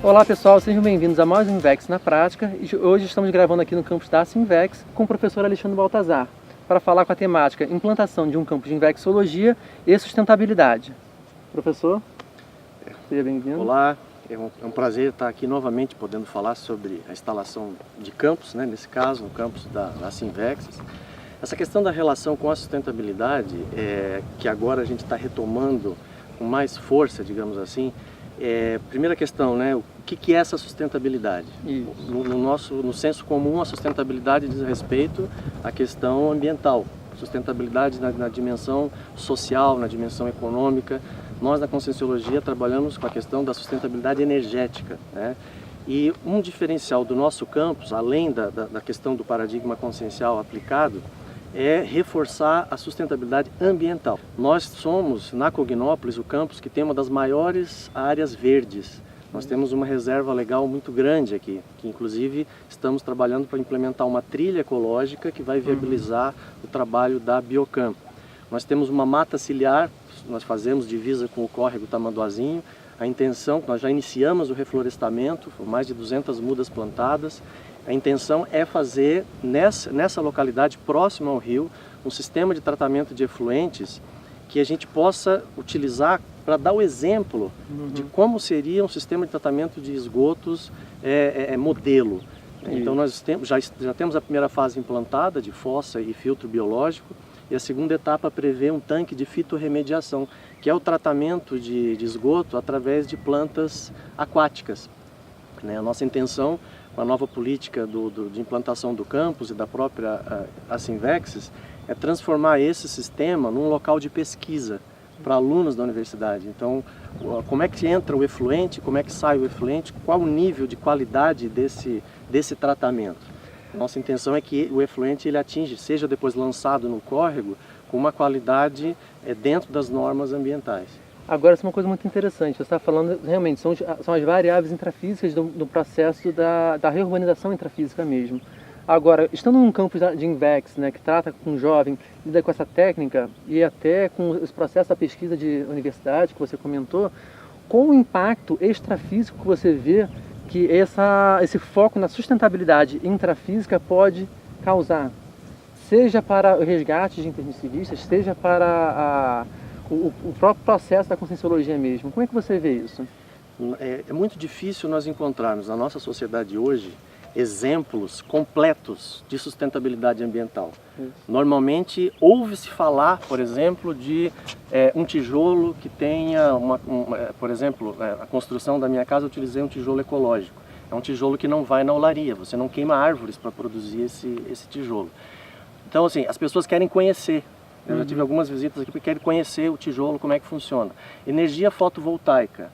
Olá pessoal, sejam bem-vindos a mais um Invex na Prática. E hoje estamos gravando aqui no campus da Invex com o professor Alexandre Baltazar para falar com a temática implantação de um campus de Invexologia e sustentabilidade. Professor, seja bem-vindo. Olá, é um prazer estar aqui novamente podendo falar sobre a instalação de campus, né? Nesse caso, o campus da Invex. Essa questão da relação com a sustentabilidade, que agora a gente está retomando com mais força, digamos assim. Primeira questão, né? O que é essa sustentabilidade? No senso comum, a sustentabilidade diz respeito à questão ambiental, sustentabilidade na dimensão social, na dimensão econômica. Nós, na Conscienciologia, trabalhamos com a questão da sustentabilidade energética, né? E um diferencial do nosso campus, além da questão do paradigma consciencial aplicado, é reforçar a sustentabilidade ambiental. Nós somos, na Cognópolis, o campus que tem uma das maiores áreas verdes. Nós temos uma reserva legal muito grande aqui, que inclusive estamos trabalhando para implementar uma trilha ecológica que vai viabilizar o trabalho da Biocamp. Nós temos uma mata ciliar, nós fazemos divisa com o córrego Tamanduazinho. A intenção, nós já iniciamos o reflorestamento, mais de 200 mudas plantadas. A intenção é fazer nessa localidade próxima ao rio um sistema de tratamento de efluentes que a gente possa utilizar para dar o exemplo de como seria um sistema de tratamento de esgotos modelo. Então nós já temos a primeira fase implantada de fossa e filtro biológico, e a segunda etapa prevê um tanque de fitorremediação, que é o tratamento de esgoto através de plantas aquáticas. A nossa intenção com a nova política de implantação do campus e da própria Invex é transformar esse sistema num local de pesquisa para alunos da universidade. Então, como é que entra o efluente, como é que sai o efluente, qual o nível de qualidade desse tratamento. Nossa intenção é que o efluente ele atinge, seja depois lançado no córrego, com uma qualidade dentro das normas ambientais. Agora, isso é uma coisa muito interessante. Você está falando, realmente, são as variáveis intrafísicas do processo da reurbanização intrafísica mesmo. Agora, estando num campus de Invex, né, que trata com um jovem, lida com essa técnica e até com esse processo da pesquisa de universidade que você comentou, qual o impacto extrafísico que você vê que esse foco na sustentabilidade intrafísica pode causar? Seja para o resgate de intermissivistas, seja para o próprio processo da Conscienciologia mesmo. Como é que você vê isso? É muito difícil nós encontrarmos na nossa sociedade hoje exemplos completos de sustentabilidade ambiental. Normalmente ouve-se falar, por exemplo, de um tijolo que tenha, por exemplo, a construção da minha casa eu utilizei um tijolo ecológico. É um tijolo que não vai na olaria, você não queima árvores para produzir esse tijolo. Então, assim, as pessoas querem conhecer. Eu já tive algumas visitas aqui porque querem conhecer o tijolo, como é que funciona. Energia fotovoltaica.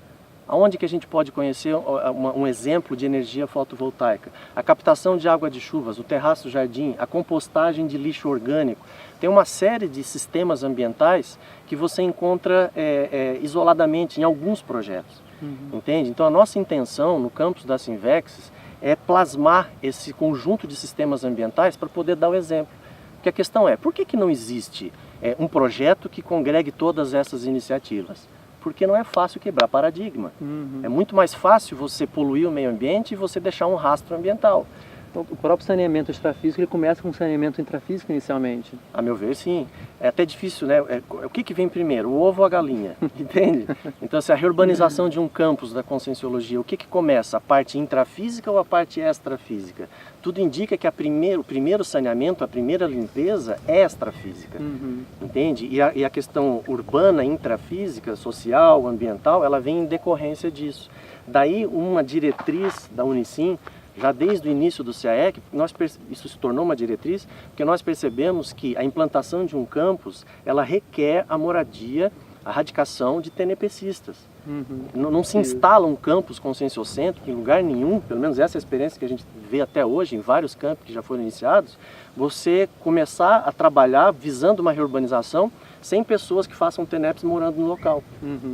Aonde que a gente pode conhecer um exemplo de energia fotovoltaica? A captação de água de chuvas, o terraço-jardim, a compostagem de lixo orgânico. Tem uma série de sistemas ambientais que você encontra isoladamente em alguns projetos. Entende? Então a nossa intenção no campus da Invex é plasmar esse conjunto de sistemas ambientais para poder dar o exemplo. Porque a questão é, por que não existe um projeto que congregue todas essas iniciativas? Porque não é fácil quebrar paradigma. É muito mais fácil você poluir o meio ambiente e você deixar um rastro ambiental. Então, o próprio saneamento extrafísico ele começa com saneamento intrafísico inicialmente? A meu ver, sim. É até difícil, né? O que vem primeiro, o ovo ou a galinha? Entende? Então, se a reurbanização de um campus da Conscienciologia, o que começa? A parte intrafísica ou a parte extrafísica? Tudo indica que o primeiro saneamento, a primeira limpeza é extrafísica. Entende? E a questão urbana, intrafísica, social, ambiental, ela vem em decorrência disso. Daí uma diretriz da Unicim, já desde o início do CAEC, isso se tornou uma diretriz, porque nós percebemos que a implantação de um campus, ela requer a moradia, a radicação de tenepecistas. Não se instala um campus conscienciocêntrico em lugar nenhum, pelo menos essa é a experiência que a gente vê até hoje em vários campos que já foram iniciados, você começar a trabalhar visando uma reurbanização sem pessoas que façam TENEPs morando no local.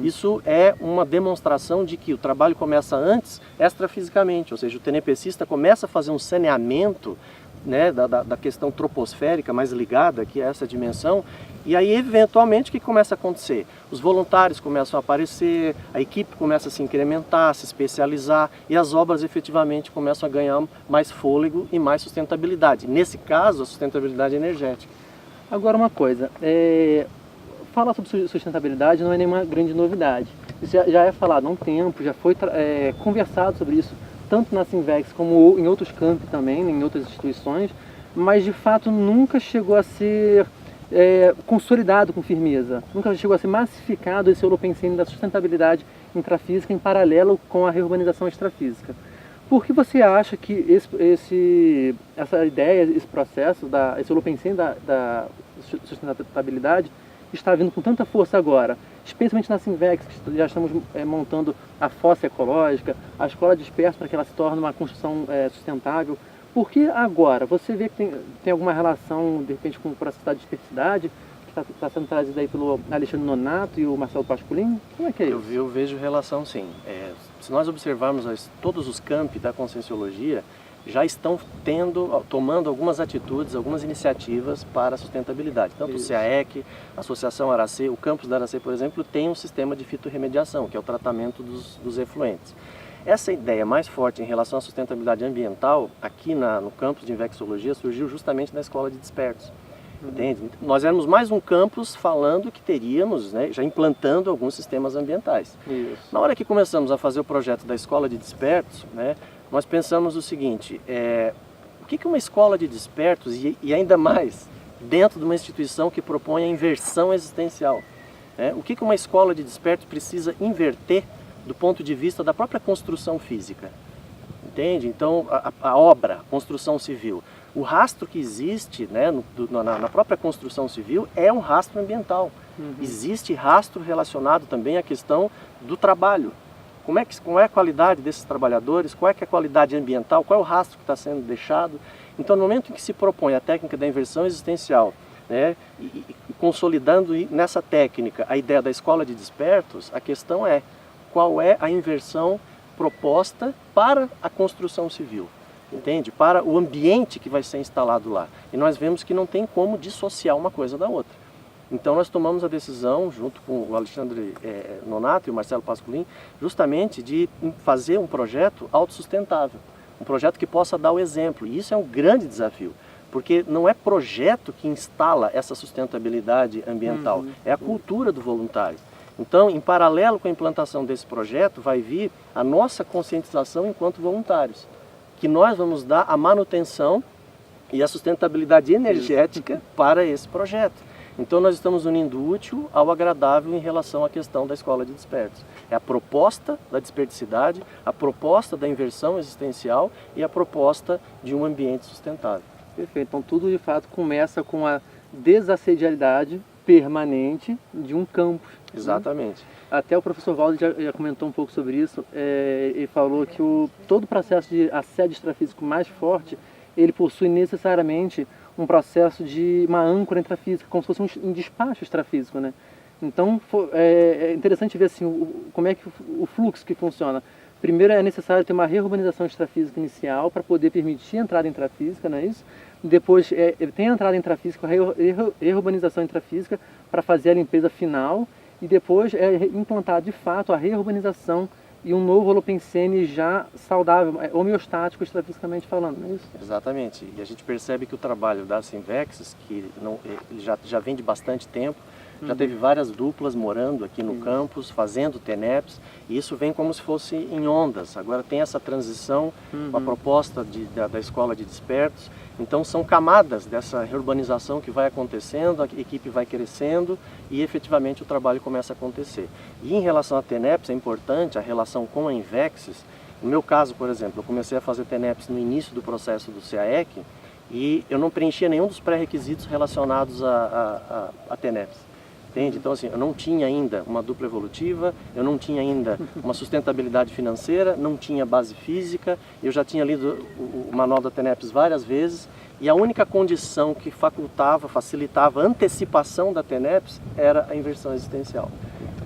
Isso é uma demonstração de que o trabalho começa antes extrafisicamente, ou seja, o tenepecista começa a fazer um saneamento né, da questão troposférica mais ligada aqui a essa dimensão. E aí, eventualmente, o que começa a acontecer? Os voluntários começam a aparecer, a equipe começa a se incrementar, se especializar, e as obras efetivamente começam a ganhar mais fôlego e mais sustentabilidade. Nesse caso, a sustentabilidade energética. Agora uma coisa, falar sobre sustentabilidade não é nenhuma grande novidade. Isso já é falado há um tempo, já foi conversado sobre isso, tanto na Sinvex como em outros campos também, em outras instituições, mas de fato nunca chegou a ser consolidado com firmeza, nunca chegou a ser massificado esse holopensene da sustentabilidade intrafísica em paralelo com a reurbanização extrafísica. Por que você acha que essa ideia, esse processo, esse holopensene da sustentabilidade está vindo com tanta força agora? Especialmente na Sinvex, que já estamos montando a fossa ecológica, a escola dispersa para que ela se torne uma construção sustentável. Por que agora? Você vê que tem alguma relação, de repente, com o processo da dispersidade, que está sendo trazido aí pelo Alexandre Nonato e o Marcelo Pasculin? Como é que é isso? Eu vejo relação, sim. Se nós observarmos todos os campi da Conscienciologia, já estão tomando algumas atitudes, algumas iniciativas para a sustentabilidade. Tanto isso. O CAEC, a Associação Aracê, o campus da Aracê, por exemplo, tem um sistema de fitorremediação, que é o tratamento dos efluentes. Essa ideia mais forte em relação à sustentabilidade ambiental, aqui no campus de Invexologia, surgiu justamente na Escola de Despertos. Entende? Nós éramos mais um campus falando que teríamos, né, já implantando alguns sistemas ambientais. Isso. Na hora que começamos a fazer o projeto da Escola de Despertos, né, nós pensamos o seguinte, o que uma escola de despertos, e ainda mais dentro de uma instituição que propõe a inversão existencial, o que uma escola de despertos precisa inverter do ponto de vista da própria construção física, entende? Então, a obra, a construção civil, o rastro que existe, né, na própria construção civil é um rastro ambiental. Existe rastro relacionado também à questão do trabalho. Qual é a qualidade desses trabalhadores, qual é a qualidade ambiental, qual é o rastro que está sendo deixado. Então, no momento em que se propõe a técnica da inversão existencial, né, e consolidando nessa técnica a ideia da escola de despertos, a questão é qual é a inversão proposta para a construção civil, entende? Para o ambiente que vai ser instalado lá. E nós vemos que não tem como dissociar uma coisa da outra. Então nós tomamos a decisão, junto com o Alexandre Nonato e o Marcelo Pasculin, justamente de fazer um projeto autossustentável, um projeto que possa dar o exemplo. E isso é um grande desafio, porque não é projeto que instala essa sustentabilidade ambiental, é a cultura do voluntário. Então, em paralelo com a implantação desse projeto, vai vir a nossa conscientização enquanto voluntários, que nós vamos dar a manutenção e a sustentabilidade energética para esse projeto. Então, nós estamos unindo o útil ao agradável em relação à questão da escola de despertos. É a proposta da desperticidade, a proposta da inversão existencial e a proposta de um ambiente sustentável. Perfeito. Então, tudo de fato começa com a desassedialidade permanente de um campus. Exatamente. Né? Até o professor Valdo já comentou um pouco sobre isso, e falou que todo o processo de assédio extrafísico mais forte, ele possui necessariamente um processo de uma âncora intrafísica, como se fosse um despacho extrafísico, né? Então é interessante ver assim, como é que o fluxo que funciona. Primeiro é necessário ter uma reurbanização extrafísica inicial para poder permitir a entrada intrafísica, não é isso? Depois tem a entrada intrafísica, a reurbanização intrafísica para fazer a limpeza final, e depois é implantada de fato a reurbanização e um novo holopensene já saudável, homeostático extrafisicamente falando, não é isso? Exatamente. E a gente percebe que o trabalho da Sinvex, que já vem de bastante tempo, já teve várias duplas morando aqui no campus, fazendo TENEPS, e isso vem como se fosse em ondas. Agora tem essa transição com a proposta da escola de despertos. Então são camadas dessa reurbanização que vai acontecendo, a equipe vai crescendo e efetivamente o trabalho começa a acontecer. E em relação a TENEPS é importante a relação com a Invexis. No meu caso, por exemplo, eu comecei a fazer TENEPS no início do processo do CAEC e eu não preenchia nenhum dos pré-requisitos relacionados a TENEPS. Entende? Então, assim, eu não tinha ainda uma dupla evolutiva, eu não tinha ainda uma sustentabilidade financeira, não tinha base física, eu já tinha lido o manual da TENEPS várias vezes, e a única condição que facilitava a antecipação da TENEPS era a inversão existencial.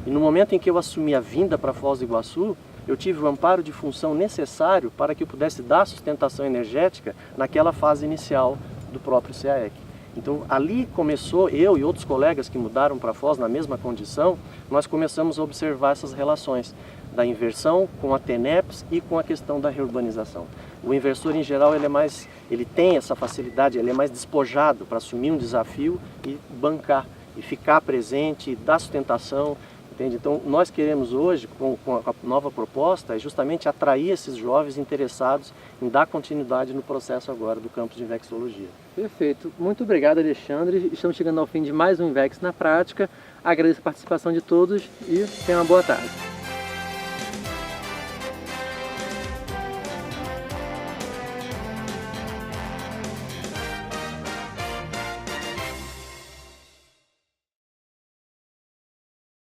E no momento em que eu assumi a vinda para Foz do Iguaçu, eu tive o amparo de função necessário para que eu pudesse dar sustentação energética naquela fase inicial do próprio CAEC. Então ali começou, eu e outros colegas que mudaram para Foz na mesma condição, nós começamos a observar essas relações da inversão com a TENEPS e com a questão da reurbanização. O inversor em geral ele tem essa facilidade, ele é mais despojado para assumir um desafio e bancar, e ficar presente, e dar sustentação, entende? Então nós queremos hoje, com a nova proposta, é justamente atrair esses jovens interessados em dar continuidade no processo agora do campus de Invexologia. Perfeito. Muito obrigado, Alexandre. Estamos chegando ao fim de mais um Invex na Prática. Agradeço a participação de todos e tenham uma boa tarde.